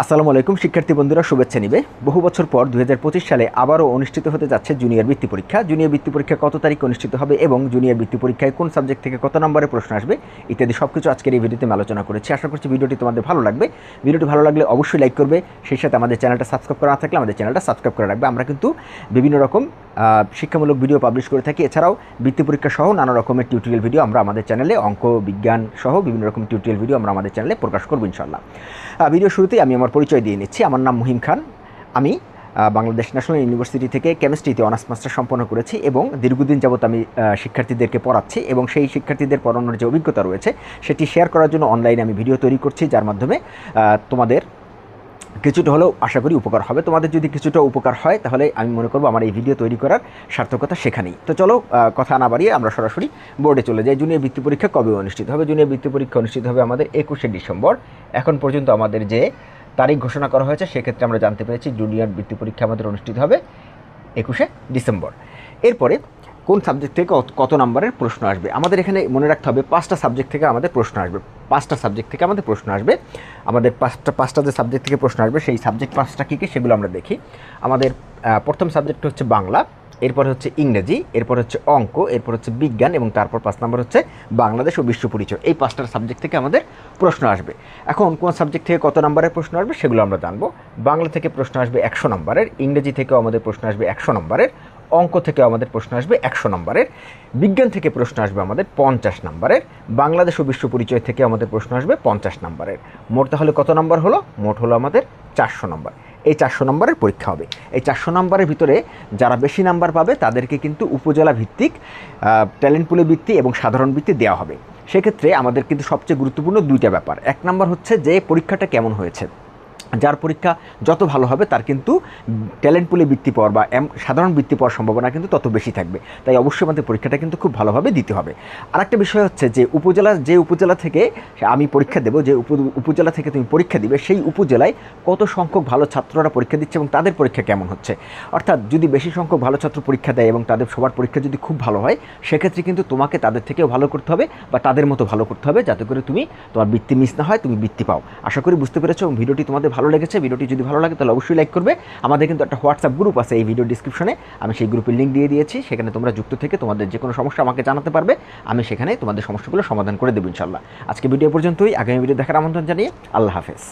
আসসালামু আলাইকুম শিক্ষার্থী বন্ধুরা, শুভেচ্ছা নিবে। বহু বছর পর 2025 সালে আবারও অনুষ্ঠিত হতে যাচ্ছে জুনিয়র বৃত্তি পরীক্ষা। জুনিয়র বৃত্তি পরীক্ষা কত তারিখে অনুষ্ঠিত হবে এবং জুনিয়র বৃত্তি পরীক্ষায় কোন সাবজেক্ট থেকে কত নম্বরের প্রশ্ন আসবে ইত্যাদি সব কিছু আজকের এই ভিডিওতে আমি আলোচনা করেছি। আশা করছি ভিডিওটি তোমাদের ভালো লাগবে। ভিডিওটি ভালো লাগলে অবশ্যই লাইক করবে, সেই সাথে আমাদের চ্যানেলটা সাবস্ক্রাইব করা না থাকলে আমাদের চ্যানেলটা সাবস্ক্রাইব করে রাখবে। আমরা কিন্তু বিভিন্ন রকম শিক্ষামূলক ভিডিও পাবলিশ করে থাকি। এছাড়াও বৃত্তি পরীক্ষা সহ নানা রকমের টিউটোরিয়াল ভিডিও আমরা আমাদের চ্যানেলে, অঙ্ক বিজ্ঞান সহ বিভিন্ন রকম টিউটোরিয়াল ভিডিও আমরা আমাদের চ্যানেলে প্রকাশ করবো ইনশাল্লাহ। ভিডিও শুরুতেই আমি আমার পরিচয় দিয়ে নিচ্ছি। আমার নাম মুহিম খান। আমি বাংলাদেশ ন্যাশনাল ইউনিভার্সিটি থেকে কেমিস্ট্রিতে অনার্স মাস্টার সম্পন্ন করেছি এবং দীর্ঘদিন যাবত আমি শিক্ষার্থীদেরকে পড়াচ্ছি এবং সেই শিক্ষার্থীদের পড়ানোর যে অভিজ্ঞতা রয়েছে সেটি শেয়ার করার জন্য অনলাইনে আমি ভিডিও তৈরি করছি, যার মাধ্যমে তোমাদের কিছুটা হলেও আশা করি উপকার হবে। তোমাদের যদি কিছুটা উপকার হয় তাহলে আমি মনে করবো আমার এই ভিডিও তৈরি করার সার্থকতা সেখানেই। তো চলো কথা না বাড়িয়ে আমরা সরাসরি বোর্ডে চলে যাই। জুনিয়র বৃত্তি পরীক্ষা কবে অনুষ্ঠিত হবে? জুনিয়র বৃত্তি পরীক্ষা অনুষ্ঠিত হবে আমাদের 21শে ডিসেম্বর। এখন পর্যন্ত আমাদের যে তারিখ ঘোষণা করা হয়েছে সেক্ষেত্রে আমরা জানতে পেরেছি জুনিয়র বৃত্তি পরীক্ষা আমাদের অনুষ্ঠিত হবে 21শে ডিসেম্বর। এরপরে কোন সাবজেক্ট থেকে কত নম্বরের প্রশ্ন আসবে আমাদের এখানে মনে রাখতে হবে। 5টা সাবজেক্ট থেকে আমাদের প্রশ্ন আসবে। 5টা সাবজেক্ট থেকে আমাদের প্রশ্ন আসবে। আমাদের পাঁচটা যে সাবজেক্ট থেকে প্রশ্ন আসবে সেই সাবজেক্ট 5টা কী কী সেগুলো আমরা দেখি। আমাদের প্রথম সাবজেক্ট হচ্ছে বাংলা, এরপর হচ্ছে ইংরেজি, এরপর হচ্ছে অঙ্ক, এরপর হচ্ছে বিজ্ঞান এবং তারপর 5 নম্বর হচ্ছে বাংলাদেশ ও বিশ্ব পরিচয়। এই 5টার সাবজেক্ট থেকে আমাদের প্রশ্ন আসবে। এখন কোন সাবজেক্ট থেকে কত নম্বরের প্রশ্ন আসবে সেগুলো আমরা জানবো। বাংলা থেকে প্রশ্ন আসবে 100 নম্বরের, ইংরেজি থেকেও আমাদের প্রশ্ন আসবে 100 নম্বরের, অঙ্ক থেকে আমাদের প্রশ্ন আসবে 100 নম্বরের, বিজ্ঞান থেকে প্রশ্ন আসবে আমাদের 50 নম্বরের, বাংলাদেশ ও বিশ্ব পরিচয় থেকে আমাদের প্রশ্ন আসবে 50 নম্বরের। মোট তাহলে কত নম্বর হলো? মোট হলো আমাদের 400 নম্বর। এই 400 নম্বরের পরীক্ষা হবে। এই 400 নম্বরের ভিতরে যারা বেশি নাম্বার পাবে তাদেরকে কিন্তু উপজেলা ভিত্তিক ট্যালেন্ট পুলে বৃত্তি এবং সাধারণ বৃত্তি দেওয়া হবে। সেক্ষেত্রে আমাদের কিন্তু সবচেয়ে গুরুত্বপূর্ণ 2টা ব্যাপার। 1 নম্বর হচ্ছে যে পরীক্ষাটা কেমন হয়েছে। যার পরীক্ষা যত ভালো হবে তার কিন্তু ট্যালেন্ট পুলে বৃত্তি পাওয়ার বা সাধারণ বৃত্তি পাওয়ার সম্ভাবনা কিন্তু তত বেশি থাকবে। তাই অবশ্যই আমাদের পরীক্ষাটা কিন্তু খুব ভালোভাবে দিতে হবে। আরেকটা বিষয় হচ্ছে যে যে উপজেলা থেকে আমি পরীক্ষা দেবো, যে উপজেলা থেকে তুমি পরীক্ষা দিবে সেই উপজেলায় কত সংখ্যক ভালো ছাত্ররা পরীক্ষা দিচ্ছে এবং তাদের পরীক্ষা কেমন হচ্ছে। অর্থাৎ যদি বেশি সংখ্যক ভালো ছাত্র পরীক্ষা দেয় এবং তাদের সবার পরীক্ষা যদি খুব ভালো হয় সেক্ষেত্রে কিন্তু তোমাকে তাদের থেকেও ভালো করতে হবে বা তাদের মতো ভালো করতে হবে, যাতে করে তুমি তোমার বৃত্তি মিস না হয়, তুমি বৃত্তি পাও। আশা করি বুঝতে পেরেছো এবং ভিডিওটি তোমাদের ভালো লেগেছে। ভিডিওটি যদি ভালো লাগে তাহলে অবশ্যই লাইক করবে। আমাদের কিন্তু একটা হোয়াটসঅ্যাপ গ্রুপ আছে এই ভিডিও ডিসক্রিপশনে, আমি সেই গ্রুপের লিঙ্ক দিয়ে দিয়েছি। সেখানে তোমরা যুক্ত থেকে তোমাদের যে কোনো সমস্যা আমাকে জানাতে পারবে, আমি সেখানে তোমাদের সমস্যাগুলো সমাধান করে দেবো ইনশাল্লাহ। আজকে ভিডিও পর্যন্তই। আগামী ভিডিও দেখার আমন্ত্রণ জানিয়ে আল্লাহ হাফেজ।